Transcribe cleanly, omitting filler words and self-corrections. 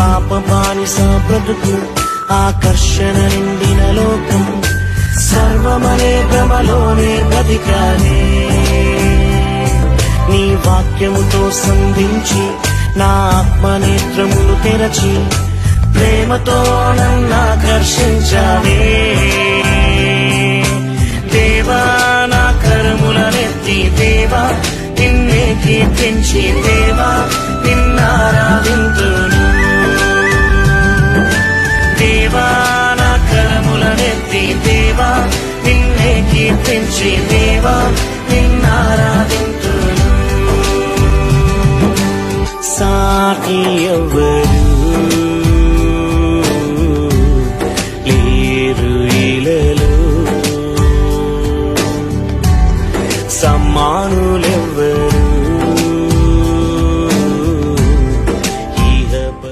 పాప బానిస బ్రతుకు ఆకర్షణ నిండిన లోకం సర్వమనే భ్రమలోనే బ్రతికానే నీ వాక్యముతో సంధించి నా ఆత్మనేత్రములు తెరచి ప్రేమతో నన్నాకర్షించావే దేవా నా కరములనెత్తి దేవా నిన్నే కీర్తించి దేవా నిన్నారాధింతు